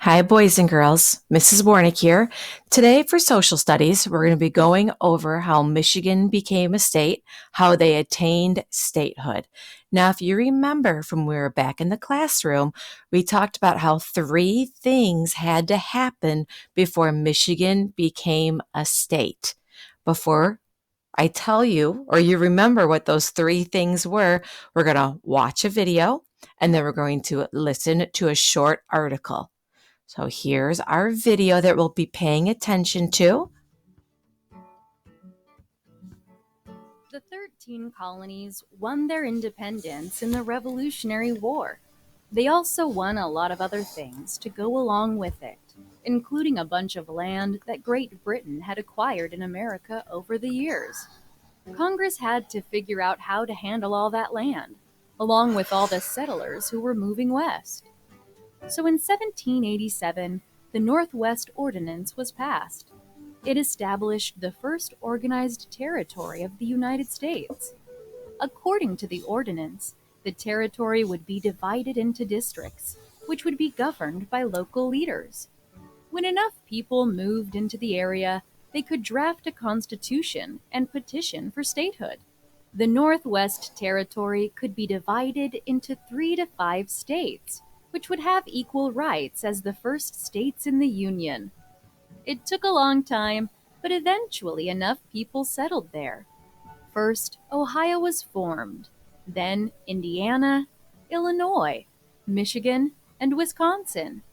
Hi, boys and girls. Mrs. Warnick here. Today, for social studies, we're going to be going over how Michigan became a state, how they attained statehood. Now, if you remember from when we were back in the classroom, we talked about how three things had to happen before Michigan became a state. Before I tell you, or you remember what those three things were, we're going to watch a video and then we're going to listen to a short article. So here's our video that we'll be paying attention to. The 13 colonies won their independence in the Revolutionary War. They also won a lot of other things to go along with it, including a bunch of land that Great Britain had acquired in America over the years. Congress had to figure out how to handle all that land, along with all the settlers who were moving west. So in 1787, the Northwest Ordinance was passed. It established the first organized territory of the United States. According to the ordinance, the territory would be divided into districts, which would be governed by local leaders. When enough people moved into the area, they could draft a constitution and petition for statehood. The Northwest Territory could be divided into 3 to 5 states, which would have equal rights as the first states in the Union. It took a long time, but eventually enough people settled there. First, Ohio was formed, then Indiana, Illinois, Michigan, and Wisconsin.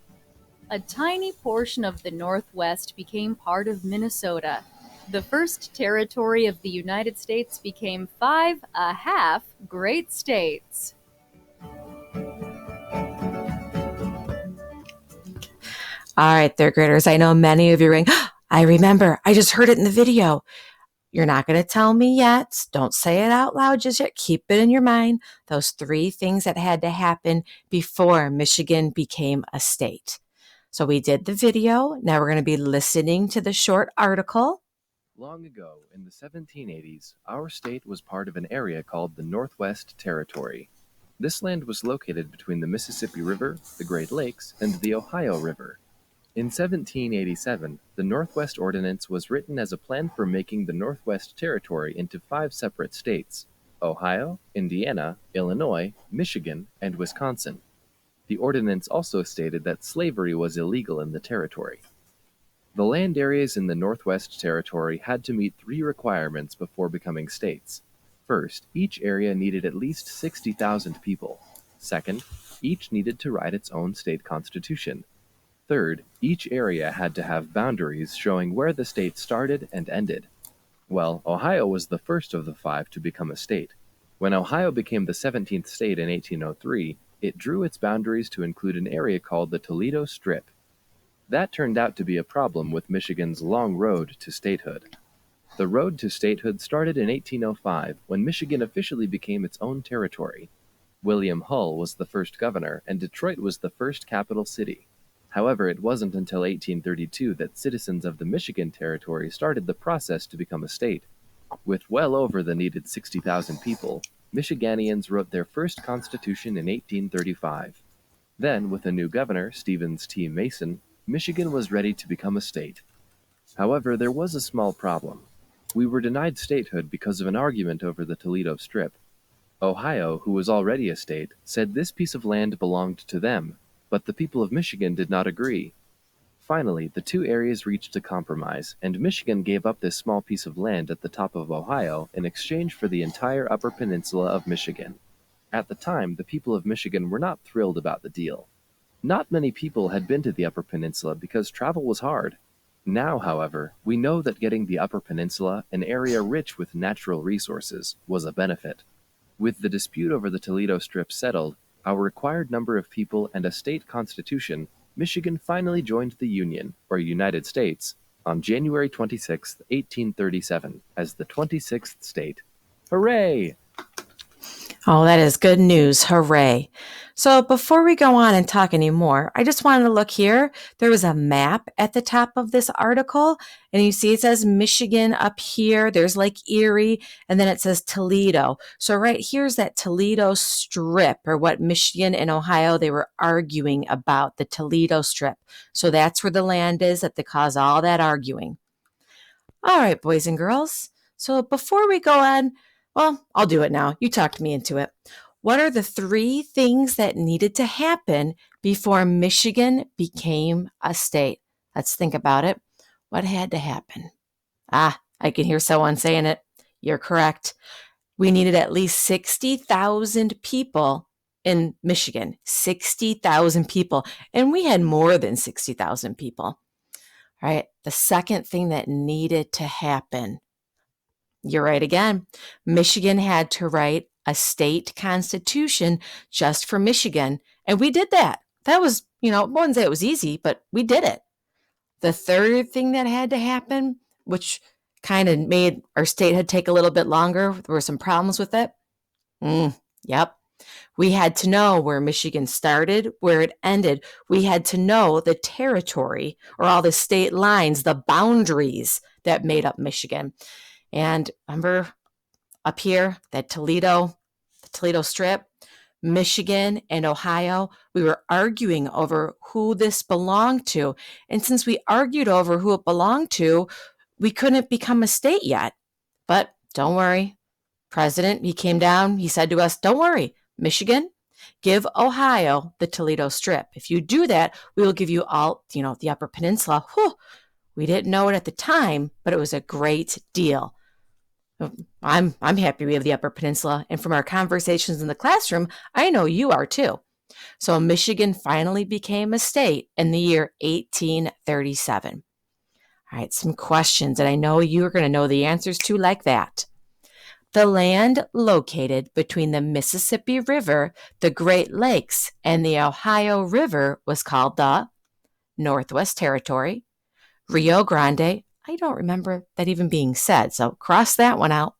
A tiny portion of the Northwest became part of Minnesota. The first territory of the United States became 5 great states. All right, third graders, I know many of you are going, I remember, I just heard it in the video. You're not going to tell me yet. Don't say it out loud just yet. Keep it in your mind. Those three things that had to happen before Michigan became a state. So we did the video. Now we're going to be listening to the short article. Long ago, in the 1780s, our state was part of an area called the Northwest Territory. This land was located between the Mississippi River, the Great Lakes, and the Ohio River. In 1787, the Northwest Ordinance was written as a plan for making the Northwest Territory into 5 separate states: Ohio, Indiana, Illinois, Michigan, and Wisconsin. The ordinance also stated that slavery was illegal in the territory. The land areas in the Northwest Territory had to meet 3 requirements before becoming states. First, each area needed at least 60,000 people. Second, each needed to write its own state constitution. Third, each area had to have boundaries showing where the state started and ended. Well, Ohio was the first of the 5 to become a state. When Ohio became the 17th state in 1803, it drew its boundaries to include an area called the Toledo Strip. That turned out to be a problem with Michigan's long road to statehood. The road to statehood started in 1805, when Michigan officially became its own territory. William Hull was the first governor, and Detroit was the first capital city. However, it wasn't until 1832 that citizens of the Michigan Territory started the process to become a state. With well over the needed 60,000 people, Michiganians wrote their first constitution in 1835. Then, with a new governor, Stevens T. Mason, Michigan was ready to become a state. However, there was a small problem. We were denied statehood because of an argument over the Toledo Strip. Ohio, who was already a state, said this piece of land belonged to them, but the people of Michigan did not agree. Finally, the 2 areas reached a compromise, and Michigan gave up this small piece of land at the top of Ohio in exchange for the entire Upper Peninsula of Michigan. At the time, the people of Michigan were not thrilled about the deal. Not many people had been to the Upper Peninsula because travel was hard. Now, however, we know that getting the Upper Peninsula, an area rich with natural resources, was a benefit. With the dispute over the Toledo Strip settled, our required number of people, and a state constitution, Michigan finally joined the Union, or United States, on January 26, 1837, as the 26th state. Hooray! Oh, that is good news. Hooray. So before we go on and talk anymore, I just wanted to look here. There was a map at the top of this article, and you see it says Michigan up here. There's Lake Erie, and then it says Toledo. So right here's that Toledo Strip, or what Michigan and Ohio, they were arguing about, the Toledo Strip. So that's where the land is that they cause all that arguing. All right, boys and girls. So before we go on, well, I'll do it now. You talked me into it. What are the 3 things that needed to happen before Michigan became a state? Let's think about it. What had to happen? I can hear someone saying it. You're correct. We needed at least 60,000 people in Michigan. 60,000 people. And we had more than 60,000 people. All right. The second thing that needed to happen, you're right again. Michigan had to write a state constitution just for Michigan. And we did that. That was, I wouldn't say it was easy, but we did it. The third thing that had to happen, which kind of made our statehood take a little bit longer, there were some problems with it. Yep. We had to know where Michigan started, where it ended. We had to know the territory or all the state lines, the boundaries that made up Michigan. And remember up here, the Toledo Strip, Michigan and Ohio, we were arguing over who this belonged to. And since we argued over who it belonged to, we couldn't become a state yet. But don't worry. President, he came down, he said to us, don't worry, Michigan, give Ohio the Toledo Strip. If you do that, we will give you all, the Upper Peninsula. Whew. We didn't know it at the time, but it was a great deal. I'm happy we have the Upper Peninsula, and from our conversations in the classroom, I know you are too. So Michigan finally became a state in the year 1837. All right, some questions that I know you're going to know the answers to like that. The land located between the Mississippi River, the Great Lakes, and the Ohio River was called the Northwest Territory. Rio Grande, I don't remember that even being said, so cross that one out.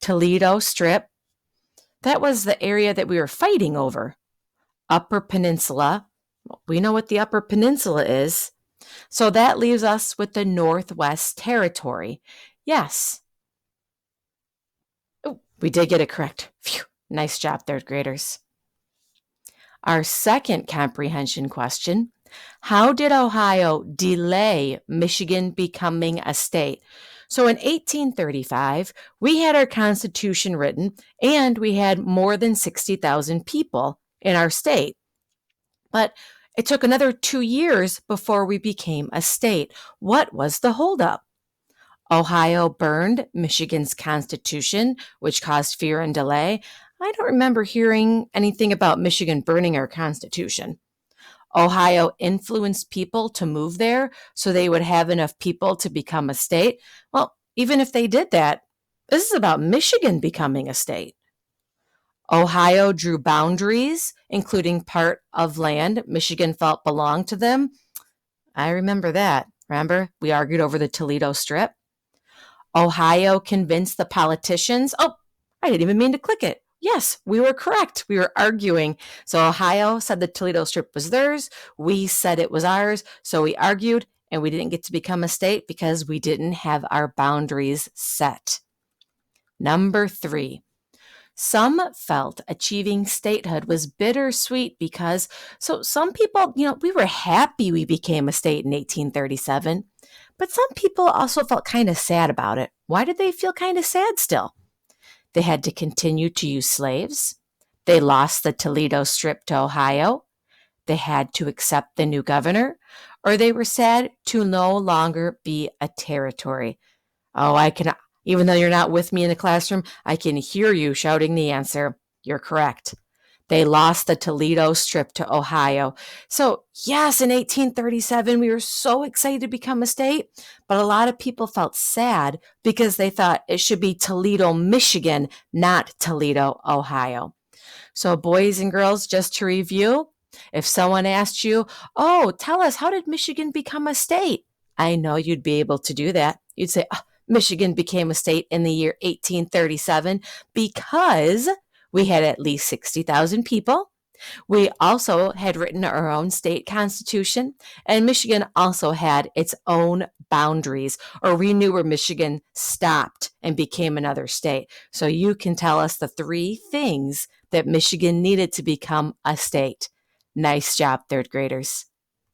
Toledo Strip, that was the area that we were fighting over. Upper Peninsula, we know what the Upper Peninsula is. So that leaves us with the Northwest Territory. Yes. Oh, we did get it correct. Phew. Nice job, third graders. Our second comprehension question, how did Ohio delay Michigan becoming a state? So in 1835, we had our Constitution written, and we had more than 60,000 people in our state. But it took another 2 years before we became a state. What was the holdup? Ohio burned Michigan's Constitution, which caused fear and delay. I don't remember hearing anything about Michigan burning our Constitution. Ohio influenced people to move there so they would have enough people to become a state. Well, even if they did that, this is about Michigan becoming a state. Ohio drew boundaries, including part of land Michigan felt belonged to them. I remember that. Remember, we argued over the Toledo Strip. Ohio convinced the politicians. Oh, I didn't even mean to click it. Yes, we were correct. We were arguing. So Ohio said the Toledo Strip was theirs. We said it was ours. So we argued, and we didn't get to become a state because we didn't have our boundaries set. Number 3. Some felt achieving statehood was bittersweet because, so some people, we were happy we became a state in 1837, but some people also felt kind of sad about it. Why did they feel kind of sad still? They had to continue to use slaves. They lost the Toledo Strip to Ohio. They had to accept the new governor, or they were sad to no longer be a territory. Oh, even though you're not with me in the classroom, I can hear you shouting the answer. You're correct. They lost the Toledo Strip to Ohio. So yes, in 1837, we were so excited to become a state, but a lot of people felt sad because they thought it should be Toledo, Michigan, not Toledo, Ohio. So boys and girls, just to review, if someone asked you, oh, tell us, how did Michigan become a state? I know you'd be able to do that. You'd say, Michigan became a state in the year 1837 because We had at least 60,000 people. We also had written our own state constitution, and Michigan also had its own boundaries, or we knew where Michigan stopped and became another state. So you can tell us the 3 things that Michigan needed to become a state. Nice job, third graders.